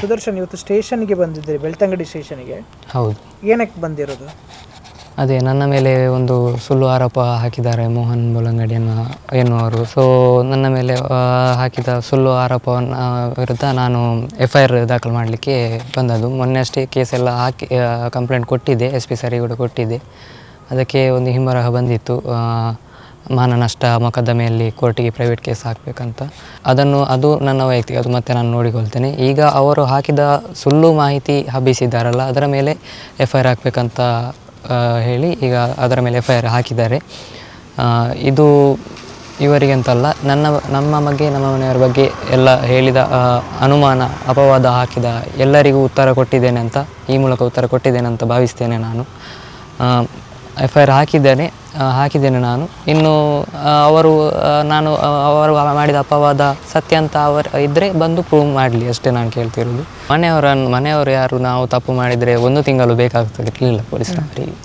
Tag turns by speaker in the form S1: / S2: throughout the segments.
S1: ಸುದರ್ಶನ್ ಇವತ್ತು ಸ್ಟೇಷನ್ಗೆ ಬಂದಿದ್ದೀರಿ, ಬೆಳ್ತಂಗಡಿ ಸ್ಟೇಷನ್ಗೆ.
S2: ಹೌದು.
S1: ಏನಕ್ಕೆ ಬಂದಿರೋದು?
S2: ಅದೇ ನನ್ನ ಮೇಲೆ ಒಂದು ಸುಳ್ಳು ಆರೋಪ ಹಾಕಿದ್ದಾರೆ ಮೋಹನ್ ಬೋಳಂಗಡಿ ಎನ್ನುವರು. ಸೊ ನನ್ನ ಮೇಲೆ ಹಾಕಿದ ಸುಳ್ಳು ಆರೋಪವನ್ನು ವಿರುದ್ಧ ನಾನು FIR ದಾಖಲು ಮಾಡಲಿಕ್ಕೆ ಬಂದದ್ದು. ಮೊನ್ನೆ ಅಷ್ಟೇ ಕೇಸೆಲ್ಲ ಹಾಕಿ ಕಂಪ್ಲೇಂಟ್ ಕೊಟ್ಟಿದ್ದೆ, SP ಸರಿಗೆ ಕೂಡ ಕೊಟ್ಟಿದ್ದೆ. ಅದಕ್ಕೆ ಒಂದು ಹಿಂಬರಹ ಬಂದಿತ್ತು, ಮಾನನಷ್ಟ ಮೊಕದ್ದಮೆಯಲ್ಲಿ ಕೋರ್ಟಿಗೆ ಪ್ರೈವೇಟ್ ಕೇಸ್ ಹಾಕಬೇಕಂತ. ಅದು ನನ್ನ ವೈಯಕ್ತಿಕ, ಅದು ಮತ್ತೆ ನಾನು ನೋಡಿಕೊಳ್ತೇನೆ. ಈಗ ಅವರು ಹಾಕಿದ ಸುಳ್ಳು ಮಾಹಿತಿ ಹಬ್ಬಿಸಿದ್ದಾರಲ್ಲ, ಅದರ ಮೇಲೆ FIR ಹಾಕಬೇಕಂತ ಹೇಳಿ ಈಗ ಅದರ ಮೇಲೆ FIR ಹಾಕಿದ್ದಾರೆ. ಇದು ಇವರಿಗೆ ಅಂತಲ್ಲ, ನಮ್ಮ ಬಗ್ಗೆ, ನಮ್ಮ ಮನೆಯವರ ಬಗ್ಗೆ ಎಲ್ಲ ಹೇಳಿದ ಅನುಮಾನ, ಅಪವಾದ ಹಾಕಿದ ಎಲ್ಲರಿಗೂ ಉತ್ತರ ಕೊಟ್ಟಿದ್ದೇನೆ ಅಂತ, ಈ ಮೂಲಕ ಉತ್ತರ ಕೊಟ್ಟಿದ್ದೇನೆ ಅಂತ ಭಾವಿಸ್ತೇನೆ ನಾನು. FIR ಹಾಕಿದ್ದೇನೆ ನಾನು. ಇನ್ನು ಅವರು ಮಾಡಿದ ಅಪವಾದ ಸತ್ಯ ಅಂತ ಇದ್ದರೆ ಬಂದು ಪ್ರೂವ್ ಮಾಡಲಿ ಅಷ್ಟೇ ನಾನು ಕೇಳ್ತಿರೋದು. ಮನೆಯವರು ಯಾರು ನಾವು ತಪ್ಪು ಮಾಡಿದರೆ 1 ತಿಂಗಳು ಬೇಕಾಗ್ತಿರಲಿಲ್ಲ ಪೊಲೀಸ್ನವರಿಗೆ.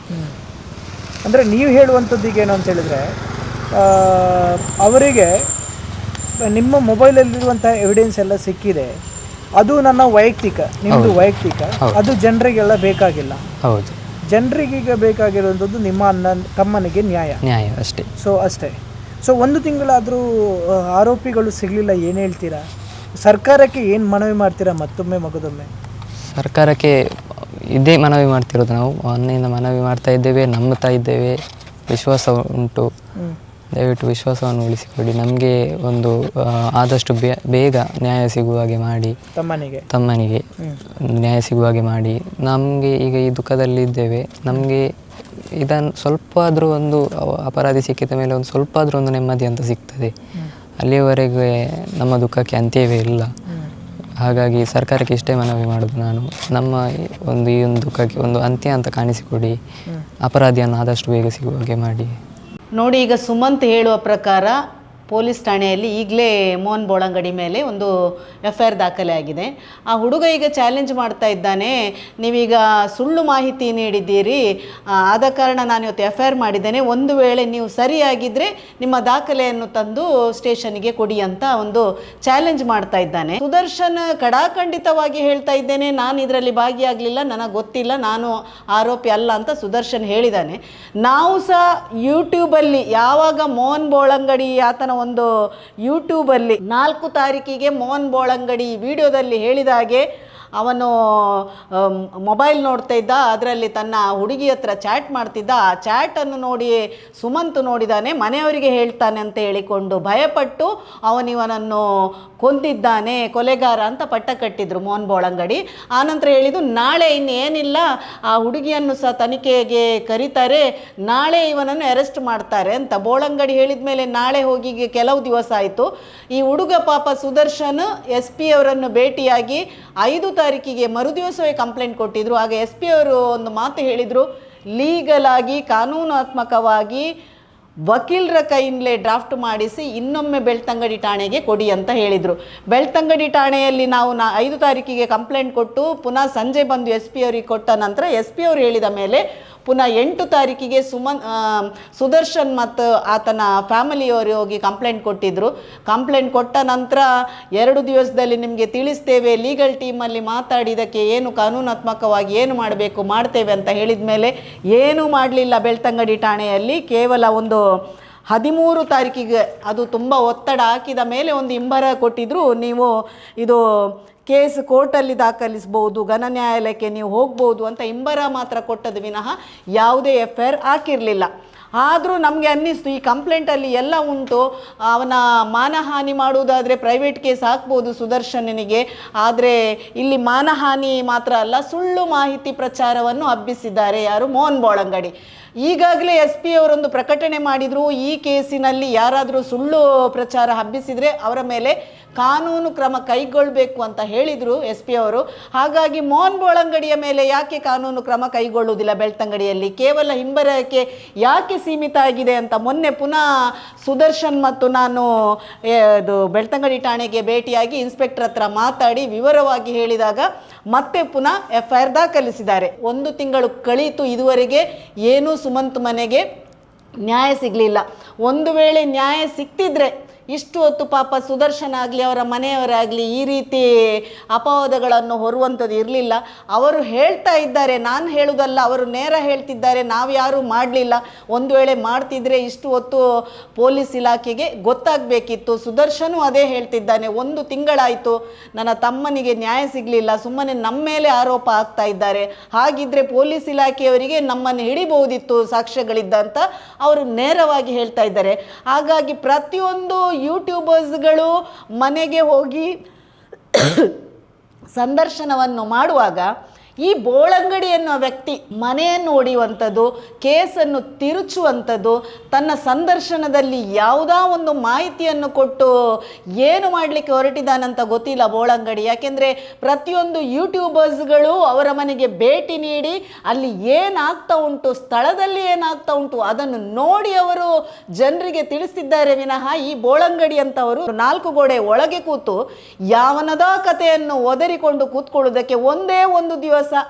S1: ಅಂದರೆ ನೀವು ಹೇಳುವಂಥದ್ದು ಈಗ ಏನು ಅಂತ ಹೇಳಿದರೆ, ಅವರಿಗೆ ನಿಮ್ಮ ಮೊಬೈಲಲ್ಲಿರುವಂಥ ಎವಿಡೆನ್ಸ್ ಎಲ್ಲ ಸಿಕ್ಕಿದೆ, ಅದು ನನ್ನ ವೈಯಕ್ತಿಕ, ನಿಮ್ಮದು ವೈಯಕ್ತಿಕ, ಅದು ಜನರಿಗೆಲ್ಲ ಬೇಕಾಗಿಲ್ಲ.
S2: ಹೌದು,
S1: ಜನರಿಗೀಗ ಬೇಕಾಗಿರುವಂಥದ್ದು ನಿಮ್ಮ ತಮ್ಮನಿಗೆ ನ್ಯಾಯ
S2: ಅಷ್ಟೇ.
S1: ಅಷ್ಟೇ. ಸೊ 1 ತಿಂಗಳಾದರೂ ಆರೋಪಿಗಳು ಸಿಗಲಿಲ್ಲ, ಏನು ಹೇಳ್ತೀರಾ? ಸರ್ಕಾರಕ್ಕೆ ಏನು ಮನವಿ ಮಾಡ್ತೀರಾ ಮತ್ತೊಮ್ಮೆ ಮಗದೊಮ್ಮೆ?
S2: ಸರ್ಕಾರಕ್ಕೆ ಇದೇ ಮನವಿ ಮಾಡ್ತಿರೋದು ನಾವು. ಮೊನ್ನೆಯಿಂದ ಮನವಿ ಮಾಡ್ತಾ ಇದ್ದೇವೆ, ನಂಬುತ್ತಾ ಇದ್ದೇವೆ, ವಿಶ್ವಾಸ ಉಂಟು. ದಯವಿಟ್ಟು ವಿಶ್ವಾಸವನ್ನು ಉಳಿಸಿಕೊಡಿ. ನಮಗೆ ಒಂದು ಆದಷ್ಟು ಬೇಗ ನ್ಯಾಯ ಸಿಗುವ ಹಾಗೆ ಮಾಡಿ, ತಮ್ಮನಿಗೆ ನ್ಯಾಯ ಸಿಗುವ ಹಾಗೆ ಮಾಡಿ. ನಮಗೆ ಈಗ ಈ ದುಃಖದಲ್ಲಿ ಇದ್ದೇವೆ. ನಮಗೆ ಇದನ್ನು ಸ್ವಲ್ಪ ಆದರೂ ಒಂದು ಅಪರಾಧಿ ಸಿಕ್ಕಿದ ಮೇಲೆ ಒಂದು ಸ್ವಲ್ಪ ಆದರೂ ಒಂದು ನೆಮ್ಮದಿ ಅಂತ ಸಿಗ್ತದೆ. ಅಲ್ಲಿಯವರೆಗೆ ನಮ್ಮ ದುಃಖಕ್ಕೆ ಅಂತ್ಯವೇ ಇಲ್ಲ. ಹಾಗಾಗಿ ಸರ್ಕಾರಕ್ಕೆ ಇಷ್ಟೇ ಮನವಿ ಮಾಡೋದು ನಾನು, ನಮ್ಮ ಈ ಒಂದು ದುಃಖಕ್ಕೆ ಒಂದು ಅಂತ್ಯ ಅಂತ ಕಾಣಿಸಿಕೊಡಿ, ಅಪರಾಧಿಯನ್ನು ಆದಷ್ಟು ಬೇಗ ಸಿಗುವ ಹಾಗೆ ಮಾಡಿ.
S3: ನೋಡಿ, ಈಗ ಸುಮಂತ್ ಹೇಳುವ ಪ್ರಕಾರ ಪೊಲೀಸ್ ಠಾಣೆಯಲ್ಲಿ ಈಗಲೇ ಮೋಹನ್ ಬೋಳಂಗಡಿ ಮೇಲೆ ಒಂದು FIR ದಾಖಲೆ ಆಗಿದೆ. ಆ ಹುಡುಗ ಈಗ ಚಾಲೆಂಜ್ ಮಾಡ್ತಾ ಇದ್ದಾನೆ, ನೀವೀಗ ಸುಳ್ಳು ಮಾಹಿತಿ ನೀಡಿದ್ದೀರಿ, ಆದ ಕಾರಣ ನಾನು ಇವತ್ತು FIR ಮಾಡಿದ್ದೇನೆ, ಒಂದು ವೇಳೆ ನೀವು ಸರಿಯಾಗಿದ್ದರೆ ನಿಮ್ಮ ದಾಖಲೆಯನ್ನು ತಂದು ಸ್ಟೇಷನ್ಗೆ ಕೊಡಿ ಅಂತ ಒಂದು ಚಾಲೆಂಜ್ ಮಾಡ್ತಾ ಇದ್ದಾನೆ. ಸುದರ್ಶನ್ ಕಡಾಖಂಡಿತವಾಗಿ ಹೇಳ್ತಾ ಇದ್ದೇನೆ, ನಾನು ಇದರಲ್ಲಿ ಭಾಗಿಯಾಗಲಿಲ್ಲ, ನನಗೆ ಗೊತ್ತಿಲ್ಲ, ನಾನು ಆರೋಪಿ ಅಲ್ಲ ಅಂತ ಸುದರ್ಶನ್ ಹೇಳಿದ್ದಾನೆ. ನಾವು ಸಹ ಯೂಟ್ಯೂಬಲ್ಲಿ ಯಾವಾಗ ಮೋಹನ್ ಬೋಳಂಗಡಿ ಆತನ ಒಂದು ಯೂಟ್ಯೂಬಲ್ಲಿ 4 ತಾರೀಕಿಗೆ ಮೋಹನ್ ಬೋಳಂಗಡಿ ವಿಡಿಯೋದಲ್ಲಿ ಹೇಳಿದ ಹಾಗೆ ಅವನು ಮೊಬೈಲ್ ನೋಡ್ತಾ ಇದ್ದ, ಅದರಲ್ಲಿ ತನ್ನ ಹುಡುಗಿ ಹತ್ರ ಚಾಟ್ ಮಾಡ್ತಿದ್ದ. ಆ ಚಾಟನ್ನು ನೋಡಿ ಸುಮಂತ್ ನೋಡಿದ್ದಾನೆ, ಮನೆಯವರಿಗೆ ಹೇಳ್ತಾನೆ ಅಂತ ಹೇಳಿಕೊಂಡು ಭಯಪಟ್ಟು ಅವನಿವನನ್ನು ಕೊಂದಿದ್ದಾನೆ, ಕೊಲೆಗಾರ ಅಂತ ಪಟ್ಟ ಕಟ್ಟಿದ್ರು ಮೋಹನ್ ಬೋಳಂಗಡಿ. ಆನಂತರ ಹೇಳಿದ್ದು, ನಾಳೆ ಇನ್ನೇನಿಲ್ಲ, ಆ ಹುಡುಗಿಯನ್ನು ಸಹ ತನಿಖೆಗೆ ಕರೀತಾರೆ, ನಾಳೆ ಇವನನ್ನು ಅರೆಸ್ಟ್ ಮಾಡ್ತಾರೆ ಅಂತ ಬೋಳಂಗಡಿ ಹೇಳಿದ ಮೇಲೆ ನಾಳೆ ಹೋಗಿ ಕೆಲವು ದಿವಸ ಆಯಿತು. ಈ ಹುಡುಗ ಪಾಪ ಸುದರ್ಶನ್ SP ಅವರನ್ನು ಭೇಟಿಯಾಗಿ 5 ತಾರೀಕಿಗೆ ಮರುದಿವಸವೇ ಕಂಪ್ಲೇಂಟ್ ಕೊಟ್ಟಿದ್ರು. ಆಗ SP ಅವರು ಒಂದು ಮಾತು ಹೇಳಿದರು, ಲೀಗಲ್ ಆಗಿ ಕಾನೂನಾತ್ಮಕವಾಗಿ ವಕೀಲರ ಕೈಯಿಂದಲೇ ಡ್ರಾಫ್ಟ್ ಮಾಡಿಸಿ ಇನ್ನೊಮ್ಮೆ ಬೆಳ್ತಂಗಡಿ ಠಾಣೆಗೆ ಕೊಡಿ ಅಂತ ಹೇಳಿದರು. ಬೆಳ್ತಂಗಡಿ ಠಾಣೆಯಲ್ಲಿ ನಾವು 5 ತಾರೀಕಿಗೆ ಕಂಪ್ಲೇಂಟ್ ಕೊಟ್ಟು ಪುನಃ ಸಂಜೆ ಬಂದು SP ಅವರಿಗೆ ಕೊಟ್ಟ ನಂತರ SP ಅವರು ಹೇಳಿದ ಮೇಲೆ ಪುನಃ 8 ತಾರೀಕಿಗೆ ಸುದರ್ಶನ್ ಮತ್ತು ಆತನ ಫ್ಯಾಮಿಲಿಯವರು ಹೋಗಿ ಕಂಪ್ಲೇಂಟ್ ಕೊಟ್ಟಿದ್ದರು. ಕಂಪ್ಲೇಂಟ್ ಕೊಟ್ಟ ನಂತರ 2 ದಿವಸದಲ್ಲಿ ನಿಮಗೆ ತಿಳಿಸ್ತೇವೆ, ಲೀಗಲ್ ಟೀಮಲ್ಲಿ ಮಾತಾಡಿದಕ್ಕೆ ಏನು ಕಾನೂನಾತ್ಮಕವಾಗಿ ಏನು ಮಾಡಬೇಕು ಮಾಡ್ತೇವೆ ಅಂತ ಹೇಳಿದ ಮೇಲೆ ಏನೂ ಮಾಡಲಿಲ್ಲ ಬೆಳ್ತಂಗಡಿ ಠಾಣೆಯಲ್ಲಿ. ಕೇವಲ ಒಂದು 13 ತಾರೀಕಿಗೆ ಅದು ತುಂಬ ಒತ್ತಡ ಹಾಕಿದ ಮೇಲೆ ಒಂದು ಹಿಂಬರ ಕೊಟ್ಟಿದ್ದರು, ನೀವು ಇದು ಕೇಸ್ ಕೋರ್ಟಲ್ಲಿ ದಾಖಲಿಸ್ಬೋದು, ಘನ ನ್ಯಾಯಾಲಯಕ್ಕೆ ನೀವು ಹೋಗ್ಬೋದು ಅಂತ ಹಿಂಬರ ಮಾತ್ರ ಕೊಟ್ಟದ್ದು ವಿನಃ ಯಾವುದೇ FIR ಹಾಕಿರಲಿಲ್ಲ. ಆದರೂ ನಮಗೆ ಅನ್ನಿಸ್ತು ಈ ಕಂಪ್ಲೇಂಟಲ್ಲಿ ಎಲ್ಲ ಉಂಟು, ಅವನ ಮಾನಹಾನಿ ಮಾಡುವುದಾದರೆ ಪ್ರೈವೇಟ್ ಕೇಸ್ ಹಾಕ್ಬೋದು ಸುದರ್ಶನನಿಗೆ. ಆದರೆ ಇಲ್ಲಿ ಮಾನಹಾನಿ ಮಾತ್ರ ಅಲ್ಲ, ಸುಳ್ಳು ಮಾಹಿತಿ ಪ್ರಚಾರವನ್ನು ಹಬ್ಬಿಸಿದ್ದಾರೆ ಯಾರು, ಮೋಹನ್ ಬೋಳಂಗಡಿ. ಈಗಾಗಲೇ SP ಅವರೊಂದು ಪ್ರಕಟಣೆ ಮಾಡಿದರು, ಈ ಕೇಸಿನಲ್ಲಿ ಯಾರಾದರೂ ಸುಳ್ಳು ಪ್ರಚಾರ ಹಬ್ಬಿಸಿದರೆ ಅವರ ಮೇಲೆ ಕಾನೂನು ಕ್ರಮ ಕೈಗೊಳ್ಳಬೇಕು ಅಂತ ಹೇಳಿದರು SP ಅವರು. ಹಾಗಾಗಿ ಮೋಹನ್ ಬೋಳಂಗಡಿಯ ಮೇಲೆ ಯಾಕೆ ಕಾನೂನು ಕ್ರಮ ಕೈಗೊಳ್ಳುವುದಿಲ್ಲ ಬೆಳ್ತಂಗಡಿಯಲ್ಲಿ, ಕೇವಲ ಹಿಂಬರಕ್ಕೆ ಯಾಕೆ ಸೀಮಿತ ಆಗಿದೆ ಅಂತ ಮೊನ್ನೆ ಪುನಃ ಸುದರ್ಶನ್ ಮತ್ತು ನಾನು ಇದು ಬೆಳ್ತಂಗಡಿ ಠಾಣೆಗೆ ಭೇಟಿಯಾಗಿ ಇನ್ಸ್ಪೆಕ್ಟರ್ ಹತ್ರ ಮಾತಾಡಿ ವಿವರವಾಗಿ ಹೇಳಿದಾಗ ಮತ್ತೆ ಪುನಃ FIR ದಾಖಲಿಸಿದ್ದಾರೆ. 1 ತಿಂಗಳು ಕಳೀತು, ಇದುವರೆಗೆ ಏನೂ ಸುಮಂತ್ ಮನೆಗೆ ನ್ಯಾಯ ಸಿಗಲಿಲ್ಲ. ಒಂದು ವೇಳೆ ನ್ಯಾಯ ಸಿಕ್ತಿದ್ರೆ ಇಷ್ಟು ಹೊತ್ತು ಪಾಪ ಸುದರ್ಶನ ಆಗಲಿ ಅವರ ಮನೆಯವರಾಗಲಿ ಈ ರೀತಿ ಅಪವಾದಗಳನ್ನು ಹೊರುವಂಥದ್ದು ಇರಲಿಲ್ಲ. ಅವರು ಹೇಳ್ತಾ ಇದ್ದಾರೆ, ನಾನು ಹೇಳುವುದಲ್ಲ, ಅವರು ನೇರ ಹೇಳ್ತಿದ್ದಾರೆ, ನಾವು ಯಾರೂ ಮಾಡಲಿಲ್ಲ. ಒಂದು ವೇಳೆ ಮಾಡ್ತಿದ್ರೆ ಇಷ್ಟು ಹೊತ್ತು ಪೊಲೀಸ್ ಇಲಾಖೆಗೆ ಗೊತ್ತಾಗಬೇಕಿತ್ತು. ಸುದರ್ಶನು ಅದೇ ಹೇಳ್ತಿದ್ದಾನೆ, 1 ತಿಂಗಳಾಯಿತು ನನ್ನ ತಮ್ಮನಿಗೆ ನ್ಯಾಯ ಸಿಗಲಿಲ್ಲ, ಸುಮ್ಮನೆ ನಮ್ಮ ಮೇಲೆ ಆರೋಪ ಆಗ್ತಾ ಇದ್ದಾರೆ, ಹಾಗಿದ್ರೆ ಪೊಲೀಸ್ ಇಲಾಖೆಯವರಿಗೆ ನಮ್ಮನ್ನು ಹಿಡಿಬಹುದಿತ್ತು ಸಾಕ್ಷ್ಯಗಳಿದ್ದ ಅಂತ ಅವರು ನೇರವಾಗಿ ಹೇಳ್ತಾ ಇದ್ದಾರೆ. ಹಾಗಾಗಿ ಪ್ರತಿಯೊಂದು ಯೂಟ್ಯೂಬರ್ಸ್ಗಳು ಮನೆಗೆ ಹೋಗಿ ಸಂದರ್ಶನವನ್ನು ಮಾಡುವಾಗ ಈ ಬೋಳಂಗಡಿ ಎನ್ನುವ ವ್ಯಕ್ತಿ ಮನೆಯನ್ನು ಒಡೆಯುವಂಥದ್ದು, ಕೇಸನ್ನು ತಿರುಚುವಂಥದ್ದು, ತನ್ನ ಸಂದರ್ಶನದಲ್ಲಿ ಯಾವುದೋ ಒಂದು ಮಾಹಿತಿಯನ್ನು ಕೊಟ್ಟು ಏನು ಮಾಡಲಿಕ್ಕೆ ಹೊರಟಿದ್ದಾನಂತ ಗೊತ್ತಿಲ್ಲ ಬೋಳಂಗಡಿ. ಯಾಕೆಂದರೆ ಪ್ರತಿಯೊಂದು ಯೂಟ್ಯೂಬರ್ಸ್ಗಳು ಅವರ ಮನೆಗೆ ಭೇಟಿ ನೀಡಿ ಅಲ್ಲಿ ಏನಾಗ್ತಾ ಉಂಟು, ಸ್ಥಳದಲ್ಲಿ ಏನಾಗ್ತಾ ಉಂಟು ಅದನ್ನು ನೋಡಿ ಅವರು ಜನರಿಗೆ ತಿಳಿಸಿದ್ದಾರೆ ವಿನಃ ಈ ಬೋಳಂಗಡಿ ಅಂತವರು 4 ಗೋಡೆ ಒಳಗೆ ಕೂತು ಯಾವನದೋ ಕಥೆಯನ್ನು ಒದರಿಕೊಂಡು ಕೂತ್ಕೊಳ್ಳೋದಕ್ಕೆ ಒಂದೇ ಒಂದು ದಿವಸ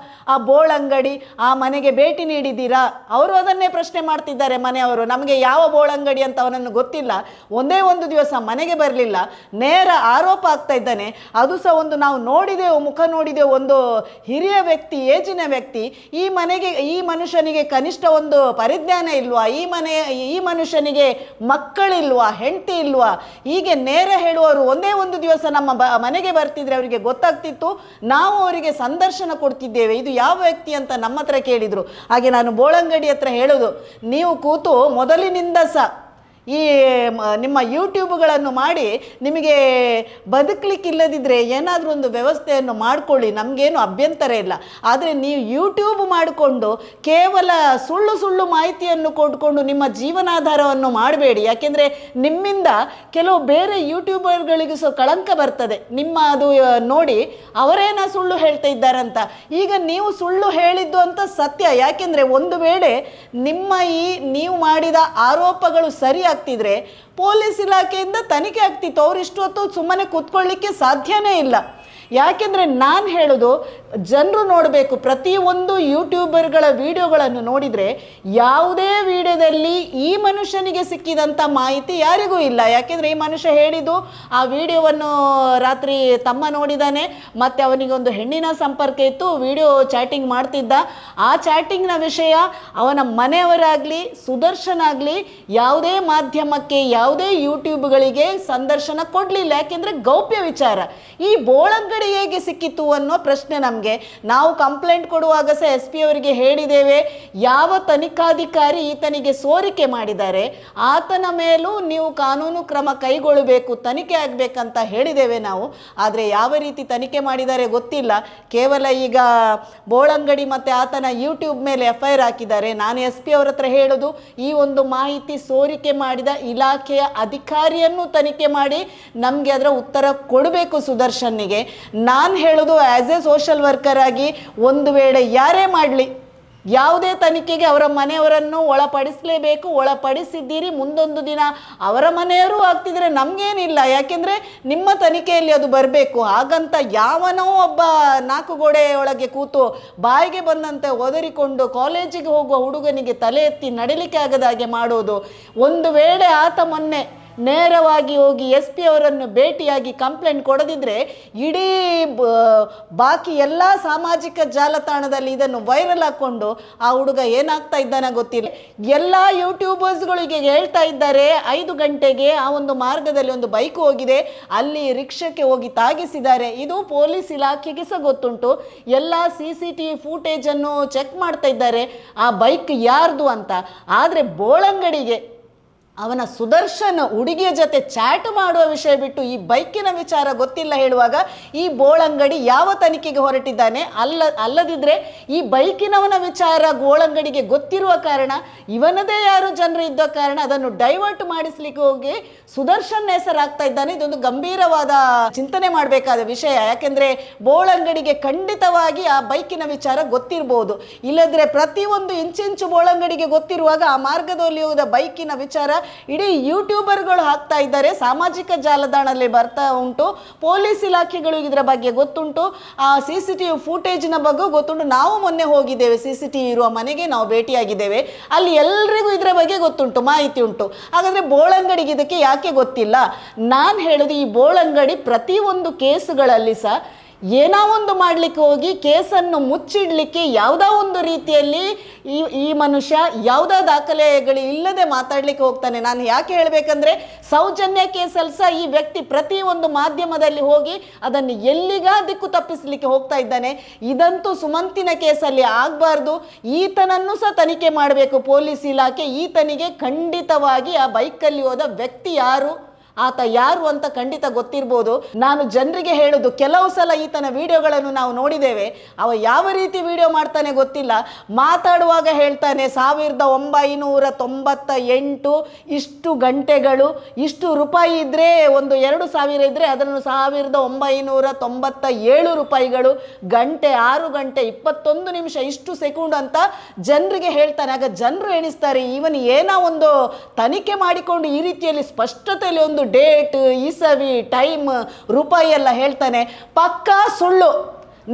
S3: ಆ ಬೋಳಂಗಡಿ ಆ ಮನೆಗೆ ಭೇಟಿ ನೀಡಿದ್ದೀರಾ, ಅವರು ಅದನ್ನೇ ಪ್ರಶ್ನೆ ಮಾಡ್ತಿದ್ದಾರೆ ಮನೆಯವರು. ನಮಗೆ ಯಾವ ಬೋಳಂಗಡಿ ಅಂತ ಅವನನ್ನು ಗೊತ್ತಿಲ್ಲ, ಒಂದೇ ಒಂದು ದಿವಸ ಮನೆಗೆ ಬರಲಿಲ್ಲ, ನೇರ ಆರೋಪ ಆಗ್ತಾ ಇದ್ದಾನೆ. ಅದು ಸಹ ಒಂದು ನಾವು ನೋಡಿದೆವು, ಮುಖ ನೋಡಿದೆವು, ಒಂದು ಹಿರಿಯ ವ್ಯಕ್ತಿ, ಏಜಿನ ವ್ಯಕ್ತಿ. ಈ ಮನುಷ್ಯನಿಗೆ ಕನಿಷ್ಠ ಒಂದು ಪರಿಜ್ಞಾನ ಇಲ್ವಾ, ಈ ಮನುಷ್ಯನಿಗೆ ಮಕ್ಕಳಿಲ್ವಾ, ಹೆಂಡತಿ ಇಲ್ವಾ, ಹೀಗೆ ನೇರ ಹೇಳುವವರು ಒಂದೇ ಒಂದು ದಿವಸ ನಮ್ಮ ಮನೆಗೆ ಬರ್ತಿದ್ರೆ ಅವರಿಗೆ ಗೊತ್ತಾಗ್ತಿತ್ತು, ನಾವು ಅವರಿಗೆ ಸಂದರ್ಶನ ಕೊಡ್ತಿದ್ದೇವೆ, ಇದು ಯಾವ ವ್ಯಕ್ತಿ ಅಂತ ನಮ್ಮ ಹತ್ರ ಕೇಳಿದರು. ಹಾಗೆ ನಾನು ಬೋಳಂಗಡಿ ಹತ್ರ ಹೇಳೋದು, ನೀವು ಕೂತು ಮೊದಲಿನಿಂದ ಸಹ ಈ ನಿಮ್ಮ ಯೂಟ್ಯೂಬ್ಗಳನ್ನು ಮಾಡಿ ನಿಮಗೆ ಬದುಕಲಿಕ್ಕಿಲ್ಲದಿದ್ದರೆ ಏನಾದರೂ ಒಂದು ವ್ಯವಸ್ಥೆಯನ್ನು ಮಾಡಿಕೊಳ್ಳಿ, ನಮಗೇನು ಅಭ್ಯಂತರ ಇಲ್ಲ. ಆದರೆ ನೀವು ಯೂಟ್ಯೂಬ್ ಮಾಡಿಕೊಂಡು ಕೇವಲ ಸುಳ್ಳು ಮಾಹಿತಿಯನ್ನು ಕೊಟ್ಕೊಂಡು ನಿಮ್ಮ ಜೀವನಾಧಾರವನ್ನು ಮಾಡಬೇಡಿ. ಯಾಕೆಂದರೆ ನಿಮ್ಮಿಂದ ಕೆಲವು ಬೇರೆ ಯೂಟ್ಯೂಬರ್ಗಳಿಗೂ ಸಹ ಕಳಂಕ ಬರ್ತದೆ. ನಿಮ್ಮ ಅದು ನೋಡಿ ಅವರೇನ ಸುಳ್ಳು ಹೇಳ್ತಾ ಇದ್ದಾರಂತ. ಈಗ ನೀವು ಸುಳ್ಳು ಹೇಳಿದ್ದು ಅಂತ ಸತ್ಯ. ಯಾಕೆಂದರೆ ಒಂದು ವೇಳೆ ನಿಮ್ಮ ನೀವು ಮಾಡಿದ ಆರೋಪಗಳು ಸರಿ ಆಗ್ತಿದ್ರೆ ಪೊಲೀಸ್ ಇಲಾಖೆಯಿಂದ ತನಿಖೆ ಆಗ್ತಿತ್ತು. ಅವ್ರು ಇಷ್ಟು ಹೊತ್ತು ಸುಮ್ಮನೆ ಕೂತ್ಕೊಳ್ಳಿಕ್ಕೆ ಸಾಧ್ಯನೇ ಇಲ್ಲ. ಯಾಕೆಂದರೆ ನಾನು ಹೇಳೋದು, ಜನರು ನೋಡಬೇಕು, ಪ್ರತಿಯೊಂದು ಯೂಟ್ಯೂಬರ್ಗಳ ವಿಡಿಯೋಗಳನ್ನು ನೋಡಿದರೆ ಯಾವುದೇ ವಿಡಿಯೋದಲ್ಲಿ ಈ ಮನುಷ್ಯನಿಗೆ ಸಿಕ್ಕಿದಂಥ ಮಾಹಿತಿ ಯಾರಿಗೂ ಇಲ್ಲ. ಯಾಕೆಂದರೆ ಈ ಮನುಷ್ಯ ಹೇಳಿದ್ದು ಆ ವಿಡಿಯೋವನ್ನು ರಾತ್ರಿ ತಮ್ಮ ನೋಡಿದ್ದಾನೆ, ಮತ್ತು ಅವನಿಗೆ ಒಂದು ಹೆಣ್ಣಿನ ಸಂಪರ್ಕ ಇತ್ತು, ವಿಡಿಯೋ ಚಾಟಿಂಗ್ ಮಾಡ್ತಿದ್ದ. ಆ ಚಾಟಿಂಗ್ನ ವಿಷಯ ಅವನ ಮನೆಯವರಾಗಲಿ ಸುದರ್ಶನ್ ಆಗಲಿ ಯಾವುದೇ ಮಾಧ್ಯಮಕ್ಕೆ, ಯಾವುದೇ ಯೂಟ್ಯೂಬ್ಗಳಿಗೆ ಸಂದರ್ಶನ ಕೊಡಲಿಲ್ಲ. ಯಾಕೆಂದರೆ ಗೌಪ್ಯ ವಿಚಾರ. ಈ ಬೋಳಂಗಡಿ ಹೇಗೆ ಸಿಕ್ಕಿತು ಅನ್ನೋ ಪ್ರಶ್ನೆ ನಮಗೆ. ನಾವು ಕಂಪ್ಲೇಂಟ್ ಕೊಡುವಾಗ ಸಹ SP ಅವರಿಗೆ ಹೇಳಿದ್ದೇವೆ, ಯಾವ ತನಿಖಾಧಿಕಾರಿ ಈತನಿಗೆ ಸೋರಿಕೆ ಮಾಡಿದ್ದಾರೆ ಆತನ ಮೇಲೂ ನೀವು ಕಾನೂನು ಕ್ರಮ ಕೈಗೊಳ್ಳಬೇಕು, ತನಿಖೆ ಆಗಬೇಕಂತ ಹೇಳಿದ್ದೇವೆ ನಾವು. ಆದರೆ ಯಾವ ರೀತಿ ತನಿಖೆ ಮಾಡಿದ್ದಾರೆ ಗೊತ್ತಿಲ್ಲ. ಕೇವಲ ಈಗ ಬೋಳಂಗಡಿ ಮತ್ತು ಆತನ ಯೂಟ್ಯೂಬ್ ಮೇಲೆ FIR ಹಾಕಿದ್ದಾರೆ. ನಾನು SP ಅವರ ಹತ್ರ ಹೇಳೋದು, ಈ ಒಂದು ಮಾಹಿತಿ ಸೋರಿಕೆ ಮಾಡಿದ ಇಲಾಖೆಯ ಅಧಿಕಾರಿಯನ್ನು ತನಿಖೆ ಮಾಡಿ ನಮಗೆ ಅದರ ಉತ್ತರ ಕೊಡಬೇಕು ಸುದರ್ಶನ್ನಿಗೆ. ನಾನು ಹೇಳೋದು, ಆ್ಯಸ್ ಎ ಸೋಷಲ್ ವರ್ಕರ್ ಆಗಿ, ಒಂದು ವೇಳೆ ಯಾರೇ ಮಾಡಲಿ ಯಾವುದೇ ತನಿಖೆಗೆ ಅವರ ಮನೆಯವರನ್ನು ಒಳಪಡಿಸಲೇಬೇಕು. ಒಳಪಡಿಸಿದ್ದೀರಿ, ಮುಂದೊಂದು ದಿನ ಅವರ ಮನೆಯವರು ಆಗ್ತಿದ್ರೆ ನಮಗೇನಿಲ್ಲ. ಯಾಕೆಂದರೆ ನಿಮ್ಮ ತನಿಖೆಯಲ್ಲಿ ಅದು ಬರಬೇಕು. ಹಾಗಂತ ಯಾವನೋ ಒಬ್ಬ 4 ಗೋಡೆ ಒಳಗೆ ಕೂತು ಬಾಯಿಗೆ ಬಂದಂತೆ ಒದರಿಕೊಂಡು ಕಾಲೇಜಿಗೆ ಹೋಗುವ ಹುಡುಗನಿಗೆ ತಲೆ ಎತ್ತಿ ನಡಿಲಿಕ್ಕೆ ಆಗದ ಹಾಗೆ ಮಾಡೋದು. ಒಂದು ವೇಳೆ ಆತ ಮೊನ್ನೆ ನೇರವಾಗಿ ಹೋಗಿ SP ಅವರನ್ನು ಭೇಟಿಯಾಗಿ ಕಂಪ್ಲೇಂಟ್ ಕೊಡದಿದ್ದರೆ ಇಡೀ ಬಾಕಿ ಎಲ್ಲ ಸಾಮಾಜಿಕ ಜಾಲತಾಣದಲ್ಲಿ ಇದನ್ನು ವೈರಲ್ ಹಾಕ್ಕೊಂಡು ಆ ಹುಡುಗ ಏನಾಗ್ತಾ ಇದ್ದಾನೆ ಗೊತ್ತಿಲ್ಲ. ಎಲ್ಲ ಯೂಟ್ಯೂಬರ್ಸ್ಗಳಿಗೆ ಹೇಳ್ತಾ ಇದ್ದಾರೆ 5 ಗಂಟೆಗೆ ಆ ಒಂದು ಮಾರ್ಗದಲ್ಲಿ ಒಂದು ಬೈಕ್ ಹೋಗಿದೆ, ಅಲ್ಲಿ ರಿಕ್ಷಾಕ್ಕೆ ಹೋಗಿ ತಾಗಿಸಿದ್ದಾರೆ. ಇದು ಪೊಲೀಸ್ ಇಲಾಖೆಗೆ ಸಹ ಗೊತ್ತುಂಟು. ಎಲ್ಲ CCTV ಫೂಟೇಜನ್ನು ಚೆಕ್ ಮಾಡ್ತಾ ಇದ್ದಾರೆ ಆ ಬೈಕ್ ಯಾರ್ದು ಅಂತ. ಆದರೆ ಬೋಳಂಗಡಿಗೆ ಅವನ ಸುದರ್ಶನ್ ಹುಡುಗಿಯ ಜೊತೆ ಚಾಟ್ ಮಾಡುವ ವಿಷಯ ಬಿಟ್ಟು ಈ ಬೈಕಿನ ವಿಚಾರ ಗೊತ್ತಿಲ್ಲ ಹೇಳುವಾಗ ಈ ಬೋಳಂಗಡಿ ಯಾವ ತನಿಖೆಗೆ ಹೊರಟಿದ್ದಾನೆ? ಅಲ್ಲದಿದ್ದರೆ ಈ ಬೈಕಿನವನ ವಿಚಾರ ಬೋಳಂಗಡಿಗೆ ಗೊತ್ತಿರುವ ಕಾರಣ, ಇವನದೇ ಯಾರು ಜನರು ಇದ್ದ ಕಾರಣ ಅದನ್ನು ಡೈವರ್ಟ್ ಮಾಡಿಸ್ಲಿಕ್ಕೆ ಹೋಗಿ ಸುದರ್ಶನ್ ಹೆಸರಾಗ್ತಾ ಇದ್ದಾನೆ. ಇದೊಂದು ಗಂಭೀರವಾದ ಚಿಂತನೆ ಮಾಡಬೇಕಾದ ವಿಷಯ. ಯಾಕೆಂದರೆ ಬೋಳಂಗಡಿಗೆ ಖಂಡಿತವಾಗಿ ಆ ಬೈಕಿನ ವಿಚಾರ ಗೊತ್ತಿರ್ಬೋದು. ಇಲ್ಲದ್ರೆ ಪ್ರತಿಯೊಂದು ಇಂಚಿಂಚು ಬೋಳಂಗಡಿಗೆ ಗೊತ್ತಿರುವಾಗ ಆ ಮಾರ್ಗದಲ್ಲಿ ಹೋದ ಬೈಕಿನ ವಿಚಾರ ಇಡೀ ಯೂಟ್ಯೂಬರ್ಗಳು ಹಾಕ್ತಾ ಇದ್ದಾರೆ, ಸಾಮಾಜಿಕ ಜಾಲತಾಣದಲ್ಲಿ ಬರ್ತಾ ಉಂಟು, ಪೊಲೀಸ್ ಇಲಾಖೆಗಳು ಇದರ ಬಗ್ಗೆ ಗೊತ್ತುಂಟು, ಆ CCTV ಫೂಟೇಜಿನ ಬಗ್ಗೆ ಗೊತ್ತುಂಟು. ನಾವು ಮೊನ್ನೆ ಹೋಗಿದ್ದೇವೆ CCTV ಇರುವ ಮನೆಗೆ, ನಾವು ಭೇಟಿಯಾಗಿದ್ದೇವೆ. ಅಲ್ಲಿ ಎಲ್ರಿಗೂ ಇದರ ಬಗ್ಗೆ ಗೊತ್ತುಂಟು, ಮಾಹಿತಿ ಉಂಟು. ಹಾಗಾದರೆ ಬೋಳಂಗಡಿಗೆ ಇದಕ್ಕೆ ಯಾಕೆ ಗೊತ್ತಿಲ್ಲ? ನಾನು ಹೇಳೋದು, ಈ ಬೋಳಂಗಡಿ ಪ್ರತಿಯೊಂದು ಕೇಸುಗಳಲ್ಲಿ ಸಹ ಏನೋ ಒಂದು ಮಾಡಲಿಕ್ಕೆ ಹೋಗಿ ಕೇಸನ್ನು ಮುಚ್ಚಿಡಲಿಕ್ಕೆ ಯಾವುದೋ ಒಂದು ರೀತಿಯಲ್ಲಿ ಈ ಮನುಷ್ಯ ಯಾವುದೋ ದಾಖಲೆಗಳು ಇಲ್ಲದೆ ಮಾತಾಡಲಿಕ್ಕೆ ಹೋಗ್ತಾನೆ. ನಾನು ಯಾಕೆ ಹೇಳಬೇಕಂದ್ರೆ, ಸೌಜನ್ಯ ಕೇಸಲ್ಲಿ ಸಹ ಈ ವ್ಯಕ್ತಿ ಪ್ರತಿಯೊಂದು ಮಾಧ್ಯಮದಲ್ಲಿ ಹೋಗಿ ಅದನ್ನು ಎಲ್ಲಿಗ ದಿಕ್ಕು ತಪ್ಪಿಸಲಿಕ್ಕೆ ಹೋಗ್ತಾ ಇದ್ದಾನೆ. ಇದಂತೂ ಸುಮಂತಿನ ಕೇಸಲ್ಲಿ ಆಗಬಾರ್ದು. ಈತನನ್ನು ಸಹ ತನಿಖೆ ಮಾಡಬೇಕು ಪೊಲೀಸ್ ಇಲಾಖೆ. ಈತನಿಗೆ ಖಂಡಿತವಾಗಿ ಆ ಬೈಕಲ್ಲಿ ಹೋದ ವ್ಯಕ್ತಿ ಯಾರು, ಆತ ಯಾರು ಅಂತ ಖಂಡಿತ ಗೊತ್ತಿರ್ಬೋದು. ನಾನು ಜನರಿಗೆ ಹೇಳೋದು, ಕೆಲವು ಸಲ ಈತನ ವಿಡಿಯೋಗಳನ್ನು ನಾವು ನೋಡಿದ್ದೇವೆ. ಅವ ಯಾವ ರೀತಿ ವಿಡಿಯೋ ಮಾಡ್ತಾನೆ ಗೊತ್ತಿಲ್ಲ. ಮಾತಾಡುವಾಗ ಹೇಳ್ತಾನೆ 1998 ಇಷ್ಟು ಗಂಟೆಗಳು, ಇಷ್ಟು ರೂಪಾಯಿ ಇದ್ದರೆ, ಒಂದು 2000 ಇದ್ದರೆ ಅದನ್ನು 1997 ರೂಪಾಯಿಗಳು, ಗಂಟೆ 6 ಗಂಟೆ 21 ನಿಮಿಷ ಇಷ್ಟು ಸೆಕೆಂಡ್ ಅಂತ ಜನರಿಗೆ ಹೇಳ್ತಾನೆ. ಆಗ ಜನರು ಎಣಿಸ್ತಾರೆ, ಇವನು ಏನೋ ಒಂದು ತನಿಖೆ ಮಾಡಿಕೊಂಡು ಈ ರೀತಿಯಲ್ಲಿ ಸ್ಪಷ್ಟತೆಯಲ್ಲಿ ಒಂದು ಡೇಟ್, ಇಸವಿ, ಟೈಮ್, ರೂಪಾಯಿ ಎಲ್ಲ ಹೇಳ್ತಾನೆ. ಪಕ್ಕಾ ಸುಳ್ಳು.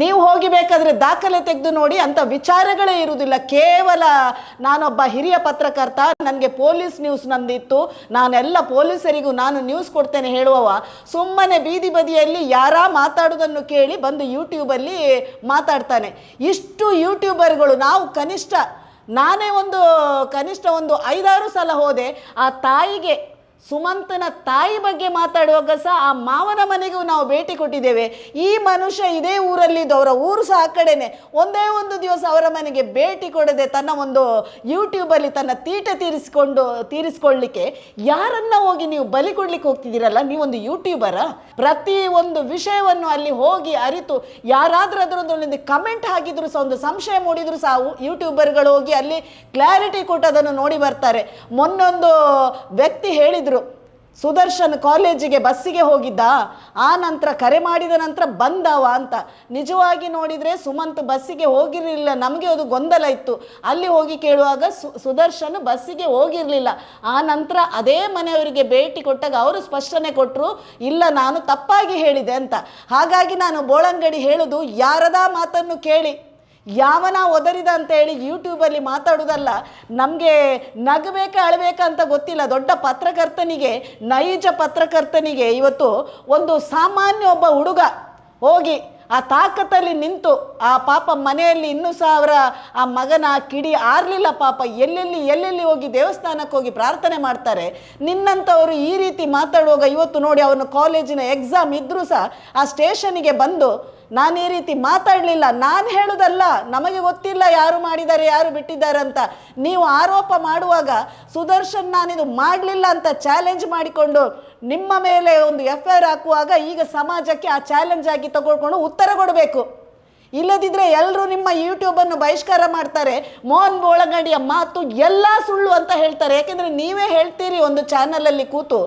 S3: ನೀವು ಹೋಗಿಬೇಕಾದ್ರೆ ದಾಖಲೆ ತೆಗೆದು ನೋಡಿ, ಅಂಥ ವಿಚಾರಗಳೇ ಇರುವುದಿಲ್ಲ. ಕೇವಲ ನಾನೊಬ್ಬ ಹಿರಿಯ ಪತ್ರಕರ್ತ, ನನಗೆ ಪೊಲೀಸ್ ನ್ಯೂಸ್ ನಂದಿತ್ತು, ನಾನೆಲ್ಲ ಪೊಲೀಸರಿಗೂ ನಾನು ನ್ಯೂಸ್ ಕೊಡ್ತೇನೆ ಹೇಳುವವ ಸುಮ್ಮನೆ ಬೀದಿ ಬದಿಯಲ್ಲಿ ಯಾರ ಮಾತಾಡೋದನ್ನು ಕೇಳಿ ಬಂದು ಯೂಟ್ಯೂಬಲ್ಲಿ ಮಾತಾಡ್ತಾನೆ. ಇಷ್ಟು ಯೂಟ್ಯೂಬರ್ಗಳು, ನಾವು ನಾನೇ ಕನಿಷ್ಠ ಒಂದು 5-6 ಸಲ ಹೋದೆ. ಆ ತಾಯಿಗೆ, ಸುಮಂತನ ತಾಯಿ ಬಗ್ಗೆ ಮಾತಾಡುವಾಗ ಸಹ ಆ ಮಾವನ ಮನೆಗೂ ನಾವು ಭೇಟಿ ಕೊಟ್ಟಿದ್ದೇವೆ. ಈ ಮನುಷ್ಯ ಇದೇ ಊರಲ್ಲಿದ್ದು, ಅವರ ಊರು ಸಹ ಆ ಕಡೆನೆ. ಒಂದೇ ಒಂದು ದಿವಸ ಅವರ ಮನೆಗೆ ಭೇಟಿ ಕೊಡದೆ ತನ್ನ ಒಂದು ಯೂಟ್ಯೂಬಲ್ಲಿ ತನ್ನ ತೀಟೆ ತೀರಿಸ್ಕೊಳ್ಳಿಕ್ಕೆ ಯಾರನ್ನ ಹೋಗಿ ನೀವು ಬಲಿ ಕೊಡ್ಲಿಕ್ಕೆ ಹೋಗ್ತಿದ್ದೀರಲ್ಲ, ನೀವೊಂದು ಯೂಟ್ಯೂಬರ? ಪ್ರತಿ ಒಂದು ವಿಷಯವನ್ನು ಅಲ್ಲಿ ಹೋಗಿ ಅರಿತು ಯಾರಾದರೂ ಅದರೊಂದು ಕಮೆಂಟ್ ಹಾಕಿದ್ರು ಸಹ, ಒಂದು ಸಂಶಯ ಮೂಡಿದ್ರು ಸಹ ಯೂಟ್ಯೂಬರ್ಗಳು ಹೋಗಿ ಅಲ್ಲಿ ಕ್ಲಾರಿಟಿ ಕೊಟ್ಟು ಅದನ್ನು ನೋಡಿ ಬರ್ತಾರೆ. ಮೊನ್ನೊಂದು ವ್ಯಕ್ತಿ ಹೇಳಿದ್ರು, ಸುದರ್ಶನ್ ಕಾಲೇಜಿಗೆ ಬಸ್ಸಿಗೆ ಹೋಗಿದ್ದ, ಆ ನಂತರ ಕರೆ ಮಾಡಿದ ನಂತರ ಬಂದವ ಅಂತ. ನಿಜವಾಗಿ ನೋಡಿದರೆ ಸುಮಂತ್ ಬಸ್ಸಿಗೆ ಹೋಗಿರಲಿಲ್ಲ. ನಮಗೆ ಅದು ಗೊಂದಲ ಇತ್ತು. ಅಲ್ಲಿ ಹೋಗಿ ಕೇಳುವಾಗ ಸುದರ್ಶನ್ ಬಸ್ಸಿಗೆ ಹೋಗಿರಲಿಲ್ಲ. ಆ ನಂತರ ಅದೇ ಮನೆಯವರಿಗೆ ಭೇಟಿ ಕೊಟ್ಟಾಗ ಅವರು ಸ್ಪಷ್ಟನೆ ಕೊಟ್ಟರು, ಇಲ್ಲ ನಾನು ತಪ್ಪಾಗಿ ಹೇಳಿದೆ ಅಂತ. ಹಾಗಾಗಿ ನಾನು ಬೋಳಂಗಡಿ ಹೇಳೋದು, ಯಾರದ ಮಾತನ್ನು ಕೇಳಿ ಯಾವನ ಒದರಿದ ಅಂತ ಹೇಳಿ ಯೂಟ್ಯೂಬಲ್ಲಿ ಮಾತಾಡೋದಲ್ಲ. ನಮಗೆ ನಗಬೇಕಾ ಅಳಬೇಕಾ ಅಂತ ಗೊತ್ತಿಲ್ಲ. ದೊಡ್ಡ ಪತ್ರಕರ್ತನಿಗೆ, ನೈಜ ಪತ್ರಕರ್ತನಿಗೆ ಇವತ್ತು ಒಂದು ಸಾಮಾನ್ಯ ಒಬ್ಬ ಹುಡುಗ ಹೋಗಿ ಆ ತಾಕತ್ತಲ್ಲಿ ನಿಂತು, ಆ ಪಾಪ ಮನೆಯಲ್ಲಿ ಇನ್ನೂ ಸಹ ಅವರ ಆ ಮಗನ ಕಿಡಿ ಆರಲಿಲ್ಲ ಪಾಪ, ಎಲ್ಲೆಲ್ಲಿ ಹೋಗಿ ದೇವಸ್ಥಾನಕ್ಕೆ ಹೋಗಿ ಪ್ರಾರ್ಥನೆ ಮಾಡ್ತಾರೆ. ನಿನ್ನಂಥವರು ಈ ರೀತಿ ಮಾತಾಡುವಾಗ ಇವತ್ತು ನೋಡಿ, ಅವನು ಕಾಲೇಜಿನ ಎಕ್ಸಾಮ್ ಇದ್ದರೂ ಸಹ ಆ ಸ್ಟೇಷನಿಗೆ ಬಂದು ನಾನು ಈ ರೀತಿ ಮಾತಾಡಲಿಲ್ಲ. ನಾನು ಹೇಳೋದಲ್ಲ, ನಮಗೆ ಗೊತ್ತಿಲ್ಲ ಯಾರು ಮಾಡಿದ್ದಾರೆ ಯಾರು ಬಿಟ್ಟಿದ್ದಾರೆ ಅಂತ. ನೀವು ಆರೋಪ ಮಾಡುವಾಗ ಸುದರ್ಶನ್ ನಾನಿದು ಮಾಡಲಿಲ್ಲ ಅಂತ ಚಾಲೆಂಜ್ ಮಾಡಿಕೊಂಡು ನಿಮ್ಮ ಮೇಲೆ ಒಂದು FIR ಹಾಕುವಾಗ ಈಗ ಸಮಾಜಕ್ಕೆ ಆ ಚಾಲೆಂಜ್ ಆಗಿ ತಗೊಳ್ಕೊಂಡು ಉತ್ತರ ಕೊಡಬೇಕು. ಇಲ್ಲದಿದ್ದರೆ ಎಲ್ಲರೂ ನಿಮ್ಮ ಯೂಟ್ಯೂಬನ್ನು ಬಹಿಷ್ಕಾರ ಮಾಡ್ತಾರೆ. ಮೋಹನ್ ಬೋಳಂಗಡಿಯ ಮಾತು ಎಲ್ಲ ಸುಳ್ಳು ಅಂತ ಹೇಳ್ತಾರೆ. ಯಾಕೆಂದರೆ ನೀವೇ ಹೇಳ್ತೀರಿ ಒಂದು ಚಾನಲಲ್ಲಿ ಕೂತು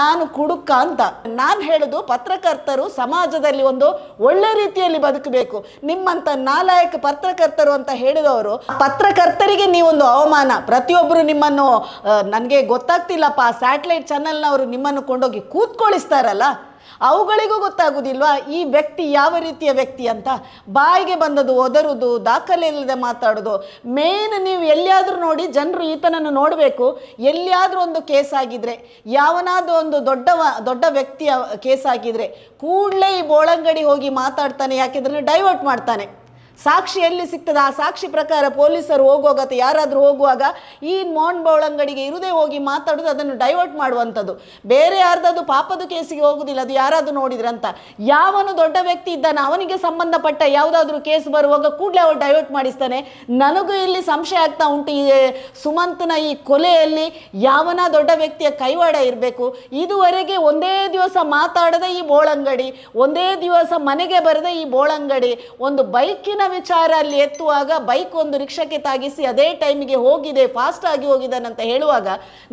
S3: ನಾನು ಕುಡುಕ ಅಂತ. ನಾನು ಹೇಳೋದು, ಪತ್ರಕರ್ತರು ಸಮಾಜದಲ್ಲಿ ಒಂದು ಒಳ್ಳೆ ರೀತಿಯಲ್ಲಿ ಬದುಕಬೇಕು. ನಿಮ್ಮಂಥ ನಾಲಾಯಕ ಪತ್ರಕರ್ತರು ಅಂತ ಹೇಳಿದವರು, ಪತ್ರಕರ್ತರಿಗೆ ನೀವೊಂದು ಅವಮಾನ. ಪ್ರತಿಯೊಬ್ಬರು ನಿಮ್ಮನ್ನು, ನನಗೆ ಗೊತ್ತಾಗ್ತಿಲ್ಲಪ್ಪ, ಸ್ಯಾಟಲೈಟ್ ಚಾನಲ್ನವರು ನಿಮ್ಮನ್ನು ಕೊಂಡೋಗಿ ಕೂತ್ಕೊಳಿಸ್ತಾರಲ್ಲ, ಅವುಗಳಿಗೂ ಗೊತ್ತಾಗೋದಿಲ್ವಾ ಈ ವ್ಯಕ್ತಿ ಯಾವ ರೀತಿಯ ವ್ಯಕ್ತಿ ಅಂತ? ಬಾಯಿಗೆ ಬಂದದ್ದು ಒದರುದು, ದಾಖಲೆ ಇಲ್ಲದೆ ಮಾತಾಡೋದು. ಮೇನ್ ನೀವು ಎಲ್ಲಿಯಾದರೂ ನೋಡಿ, ಜನರು ಈತನನ್ನು ನೋಡಬೇಕು. ಎಲ್ಲಿಯಾದರೂ ಒಂದು ಕೇಸ್ ಆಗಿದ್ರೆ, ಯಾವನಾದರೂ ಒಂದು ದೊಡ್ಡ ವ್ಯಕ್ತಿಯ ಕೇಸ್ ಆಗಿದ್ರೆ ಕೂಡಲೇ ಈ ಬೋಳಂಗಡಿ ಹೋಗಿ ಮಾತಾಡ್ತಾನೆ. ಯಾಕೆಂದರೆ ಡೈವರ್ಟ್ ಮಾಡ್ತಾನೆ. ಸಾಕ್ಷಿ ಎಲ್ಲಿ ಸಿಗ್ತದೆ, ಆ ಸಾಕ್ಷಿ ಪ್ರಕಾರ ಪೊಲೀಸರು ಹೋಗುವಾಗ ಅಥವಾ ಯಾರಾದರೂ ಹೋಗುವಾಗ ಈ ಮೋಹನ್ ಬೋಳಂಗಡಿಗೆ ಇರುದೇ ಹೋಗಿ ಮಾತಾಡೋದು, ಅದನ್ನು ಡೈವರ್ಟ್ ಮಾಡುವಂಥದ್ದು. ಬೇರೆ ಯಾರ್ದಾದ್ರು ಪಾಪದ ಕೇಸಿಗೆ ಹೋಗುದಿಲ್ಲ, ಅದು ಯಾರಾದರೂ ನೋಡಿದ್ರೆ ಅಂತ. ಯಾವನು ದೊಡ್ಡ ವ್ಯಕ್ತಿ ಇದ್ದಾನೆ ಅವನಿಗೆ ಸಂಬಂಧಪಟ್ಟ ಯಾವುದಾದ್ರೂ ಕೇಸ್ ಬರುವಾಗ ಕೂಡಲೇ ಅವನು ಡೈವರ್ಟ್ ಮಾಡಿಸ್ತಾನೆ. ನನಗೂ ಇಲ್ಲಿ ಸಂಶಯ ಆಗ್ತಾ ಉಂಟು, ಈ ಸುಮಂತ್ನ ಈ ಕೊಲೆಯಲ್ಲಿ ಯಾವನ ದೊಡ್ಡ ವ್ಯಕ್ತಿಯ ಕೈವಾಡ ಇರಬೇಕು. ಇದುವರೆಗೆ ಒಂದೇ ದಿವಸ ಮಾತಾಡದ ಈ ಬೋಳಂಗಡಿ, ಒಂದೇ ದಿವಸ ಮನೆಗೆ ಬರದ ಈ ಬೋಳಂಗಡಿ, ಒಂದು ಬೈಕಿನ ವಿಚಾರ ಅಲ್ಲಿ ಎತ್ತುವಾಗ ಬೈಕ್ ಒಂದು ರಿಕ್ಷಾಕ್ಕೆ ತಾಗಿಸಿ ಅದೇ ಟೈಮಿಗೆ ಹೋಗಿದೆ, ಫಾಸ್ಟ್ ಆಗಿ ಹೋಗಿದ್ದಾನಂತ ಹೇಳುವಾಗ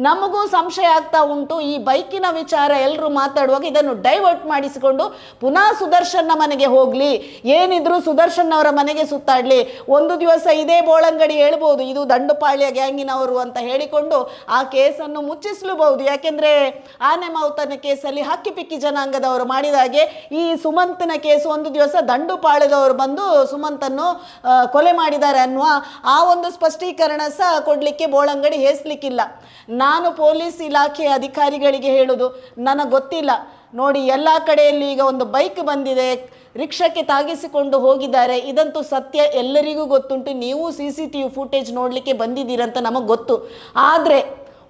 S3: ನಮಗೂ ಸಂಶಯ ಆಗ್ತಾ ಉಂಟು. ಈ ಬೈಕಿನ ವಿಚಾರ ಎಲ್ಲರೂ ಮಾತಾಡುವಾಗ ಇದನ್ನು ಡೈವರ್ಟ್ ಮಾಡಿಸಿಕೊಂಡು ಪುನಃ ಸುದರ್ಶನ್ನ ಮನೆಗೆ ಹೋಗ್ಲಿ, ಏನಿದ್ರು ಸುದರ್ಶನ್ ಅವರ ಮನೆಗೆ ಸುತ್ತಾಡ್ಲಿ, ಒಂದು ದಿವಸ ಇದೇ ಬೋಳಂಗಡಿ ಹೇಳ್ಬೋದು ಇದು ದಂಡುಪಾಳ್ಯ ಗ್ಯಾಂಗಿನವರು ಅಂತ ಹೇಳಿಕೊಂಡು ಆ ಕೇಸನ್ನು ಮುಚ್ಚಿಸಲೂಬಹುದು. ಯಾಕೆಂದ್ರೆ ಆನೆ ಮಾವುತನ ಕೇಸಲ್ಲಿ ಹಕ್ಕಿ ಪಿಕ್ಕಿ ಜನಾಂಗದವರು ಮಾಡಿದ ಹಾಗೆ ಈ ಸುಮಂತನ ಕೇಸು ಒಂದು ದಿವಸ ದಂಡುಪಾಳ್ಯದವರು ಬಂದು ಸುಮಂತನ್ನು ಕೊಲೆ ಮಾಡಿದ್ದಾರೆ ಅನ್ನುವ ಆ ಒಂದು ಸ್ಪಷ್ಟೀಕರಣ ಸಹ ಕೊಡಲಿಕ್ಕೆ ಬೋಳಂಗಡಿ ಹೇಸಲಿಕ್ಕಿಲ್ಲ. ನಾನು ಪೊಲೀಸ್ ಇಲಾಖೆ ಅಧಿಕಾರಿಗಳಿಗೆ ಹೇಳುದು, ನನಗೆ ಗೊತ್ತಿಲ್ಲ ನೋಡಿ, ಎಲ್ಲ ಕಡೆಯಲ್ಲಿ ಈಗ ಒಂದು ಬೈಕ್ ಬಂದಿದೆ, ರಿಕ್ಷಾಕ್ಕೆ ತಾಗಿಸಿಕೊಂಡು ಹೋಗಿದ್ದಾರೆ, ಇದಂತೂ ಸತ್ಯ, ಎಲ್ಲರಿಗೂ ಗೊತ್ತುಂಟು, ನೀವು CCTV ಫುಟೇಜ್ ನೋಡಲಿಕ್ಕೆ ಬಂದಿದ್ದೀರಂತ ನಮಗೆ ಗೊತ್ತು. ಆದರೆ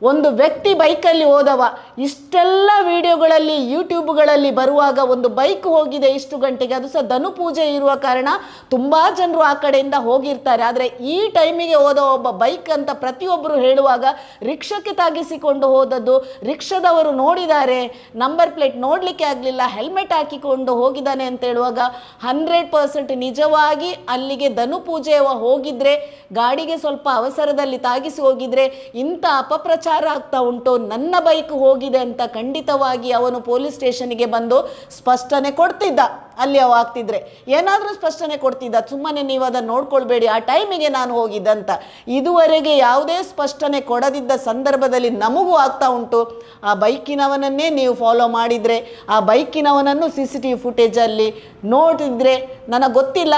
S3: ಒಂದು ವ್ಯಕ್ತಿ ಬೈಕಲ್ಲಿ ಹೋದವ ಇಷ್ಟೆಲ್ಲ ವಿಡಿಯೋಗಳಲ್ಲಿ ಯೂಟ್ಯೂಬ್ಗಳಲ್ಲಿ ಬರುವಾಗ ಒಂದು ಬೈಕ್ ಹೋಗಿದೆ ಇಷ್ಟು ಗಂಟೆಗೆ, ಅದು ಸಹ ಧನು ಪೂಜೆ ಇರುವ ಕಾರಣ ತುಂಬ ಜನರು ಆ ಕಡೆಯಿಂದ ಹೋಗಿರ್ತಾರೆ. ಆದರೆ ಈ ಟೈಮಿಗೆ ಹೋದ ಒಬ್ಬ ಬೈಕ್ ಅಂತ ಪ್ರತಿಯೊಬ್ಬರು ಹೇಳುವಾಗ ರಿಕ್ಷಾಕ್ಕೆ ತಾಗಿಸಿಕೊಂಡು ಹೋದದ್ದು, ರಿಕ್ಷಾದವರು ನೋಡಿದ್ದಾರೆ, ನಂಬರ್ ಪ್ಲೇಟ್ ನೋಡಲಿಕ್ಕೆ ಆಗಲಿಲ್ಲ, ಹೆಲ್ಮೆಟ್ ಹಾಕಿಕೊಂಡು ಹೋಗಿದ್ದಾನೆ ಅಂತ ಹೇಳುವಾಗ 100% ನಿಜವಾಗಿ ಅಲ್ಲಿಗೆ ಧನು ಪೂಜೆಯವ ಹೋಗಿದ್ರೆ, ಗಾಡಿಗೆ ಸ್ವಲ್ಪ ಅವಸರದಲ್ಲಿ ತಾಗಿಸಿ ಹೋಗಿದ್ರೆ ಇಂಥ ಅಪಪ್ರಚಾರ ಆಗ್ತಾ ಉಂಟು, ನನ್ನ ಬೈಕ್ ಹೋಗಿದೆ ಅಂತ ಖಂಡಿತವಾಗಿ ಅವನು ಪೊಲೀಸ್ ಸ್ಟೇಷನ್ಗೆ ಬಂದು ಸ್ಪಷ್ಟನೆ ಕೊಡ್ತಿದ್ದ. ಅಲ್ಲಿ ಅವ ಆಗ್ತಿದ್ರೆ ಏನಾದರೂ ಸ್ಪಷ್ಟನೆ ಕೊಡ್ತಿದ್ದ, ಸುಮ್ಮನೆ ನೀವು ಅದನ್ನು ನೋಡ್ಕೊಳ್ಬೇಡಿ ಆ ಟೈಮಿಗೆ ನಾನು ಹೋಗಿದ್ದಂತ. ಇದುವರೆಗೆ ಯಾವುದೇ ಸ್ಪಷ್ಟನೆ ಕೊಡದಿದ್ದ ಸಂದರ್ಭದಲ್ಲಿ ನಮಗೂ ಆಗ್ತಾ ಉಂಟು, ಆ ಬೈಕಿನವನನ್ನೇ ನೀವು ಫಾಲೋ ಮಾಡಿದರೆ, ಆ ಬೈಕಿನವನನ್ನು CCTV ಫುಟೇಜಲ್ಲಿ ನೋಡಿದರೆ ನನಗೆ ಗೊತ್ತಿಲ್ಲ,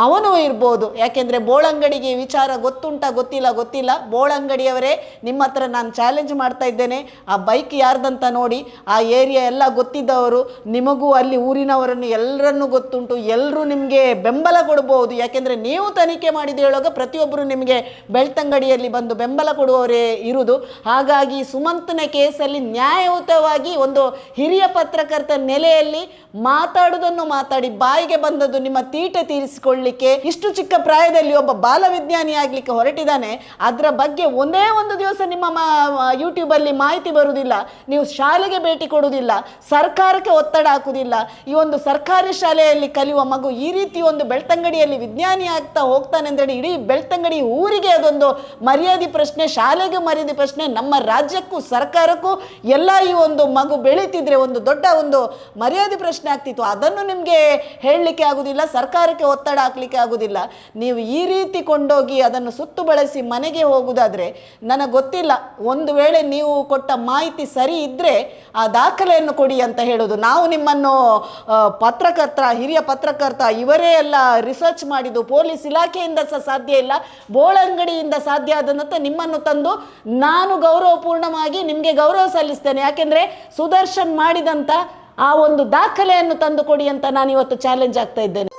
S3: ಅವನು ಇರ್ಬೋದು. ಯಾಕೆಂದರೆ ಬೋಳಂಗಡಿಗೆ ವಿಚಾರ ಗೊತ್ತಿಲ್ಲ. ಬೋಳಂಗಡಿಯವರೇ, ನಿಮ್ಮ ಹತ್ರ ನಾನು ಚಾಲೆಂಜ್ ಮಾಡ್ತಾ ಇದ್ದೇನೆ, ಆ ಬೈಕ್ ಯಾರ್ದಂತ ನೋಡಿ, ಆ ಏರಿಯಾ ಎಲ್ಲ ಗೊತ್ತಿದ್ದವರು, ನಿಮಗೂ ಅಲ್ಲಿ ಊರಿನವರನ್ನು ಎಲ್ಲರನ್ನೂ ಗೊತ್ತುಂಟು, ಎಲ್ಲರೂ ನಿಮಗೆ ಬೆಂಬಲ ಕೊಡ್ಬೋದು. ಯಾಕೆಂದರೆ ನೀವು ತನಿಖೆ ಮಾಡಿದ ಹೇಳುವಾಗ ಪ್ರತಿಯೊಬ್ಬರು ನಿಮಗೆ ಬೆಳ್ತಂಗಡಿಯಲ್ಲಿ ಬಂದು ಬೆಂಬಲ ಕೊಡುವವರೇ ಇರುವುದು. ಹಾಗಾಗಿ ಸುಮಂತನ ಕೇಸಲ್ಲಿ ನ್ಯಾಯಯುತವಾಗಿ ಒಂದು ಹಿರಿಯ ಪತ್ರಕರ್ತ ನೆಲೆಯಲ್ಲಿ ಮಾತಾಡುವುದನ್ನು ಮಾತಾಡಿ, ಬಾಯಿಗೆ ಬಂದದ್ದು ನಿಮ್ಮ ತೀಟೆ ತೀರಿಸಿಕೊಳ್ಳಿ, ಇಷ್ಟು ಚಿಕ್ಕ ಪ್ರಾಯದಲ್ಲಿ ಒಬ್ಬ ಬಾಲವಿಜ್ಞಾನಿ ಆಗ್ಲಿಕ್ಕೆ ಹೊರಟಿದ್ದಾನೆ. ಅದರ ಬಗ್ಗೆ ಒಂದೇ ಒಂದು ದಿವಸ ನಿಮ್ಮ ಯೂಟ್ಯೂಬ್ ಅಲ್ಲಿ ಮಾಹಿತಿ ಬರುವುದಿಲ್ಲ, ನೀವು ಶಾಲೆಗೆ ಭೇಟಿ ಕೊಡುವುದಿಲ್ಲ, ಸರ್ಕಾರಕ್ಕೆ ಒತ್ತಡ ಹಾಕುವುದಿಲ್ಲ. ಈ ಒಂದು ಸರ್ಕಾರಿ ಶಾಲೆಯಲ್ಲಿ ಕಲಿಯುವ ಮಗು ಈ ರೀತಿ ಒಂದು ಬೆಳ್ತಂಗಡಿಯಲ್ಲಿ ವಿಜ್ಞಾನಿ ಆಗ್ತಾ ಹೋಗ್ತಾನೆ ಅಂದ್ರೆ ಇಡೀ ಬೆಳ್ತಂಗಡಿ ಊರಿಗೆ ಅದೊಂದು ಮರ್ಯಾದೆ ಪ್ರಶ್ನೆ, ಶಾಲೆಗೂ ಮರ್ಯಾದೆ ಪ್ರಶ್ನೆ, ನಮ್ಮ ರಾಜ್ಯಕ್ಕೂ ಸರ್ಕಾರಕ್ಕೂ ಎಲ್ಲ ಈ ಒಂದು ಮಗು ಬೆಳೀತಿದ್ರೆ ಒಂದು ದೊಡ್ಡ ಒಂದು ಮರ್ಯಾದೆ ಪ್ರಶ್ನೆ ಆಗ್ತಿತ್ತು. ಅದನ್ನು ನಿಮಗೆ ಹೇಳಲಿಕ್ಕೆ ಆಗುದಿಲ್ಲ, ಸರ್ಕಾರಕ್ಕೆ ಒತ್ತಡ ಹಾಕ್ಲಿಕ್ಕೆ ಆಗುದಿಲ್ಲ. ನೀವು ಈ ರೀತಿ ಕೊಂಡೋಗಿ ಅದನ್ನು ಸುತ್ತು ಬಳಸಿ ಮನೆಗೆ ಹೋಗುವುದಾದ್ರೆ ನನಗೆ ಗೊತ್ತಿಲ್ಲ, ಒಂದು ವೇಳೆ ನೀವು ಕೊಟ್ಟ ಮಾಹಿತಿ ಸರಿ ಇದ್ದರೆ ಆ ದಾಖಲೆಯನ್ನು ಕೊಡಿ ಅಂತ ಹೇಳೋದು. ನಾವು ನಿಮ್ಮನ್ನು ಹಿರಿಯ ಪತ್ರಕರ್ತ ಇವರೇ ಎಲ್ಲ ರಿಸರ್ಚ್ ಮಾಡಿದ್ದು, ಪೊಲೀಸ್ ಇಲಾಖೆಯಿಂದ ಸಹ ಸಾಧ್ಯ ಇಲ್ಲ, ಬೋಳಂಗಡಿಯಿಂದ ಸಾಧ್ಯ ಆದಂತ ನಿಮ್ಮನ್ನು ತಂದು ನಾನು ಗೌರವಪೂರ್ಣವಾಗಿ ನಿಮಗೆ ಗೌರವ ಸಲ್ಲಿಸ್ತೇನೆ. ಯಾಕೆಂದರೆ ಸುದರ್ಶನ್ ಮಾಡಿದಂಥ ಆ ಒಂದು ದಾಖಲೆಯನ್ನು ತಂದು ಕೊಡಿ ಅಂತ ನಾನು ಇವತ್ತು ಚಾಲೆಂಜ್ ಆಗ್ತಾ ಇದ್ದೇನೆ.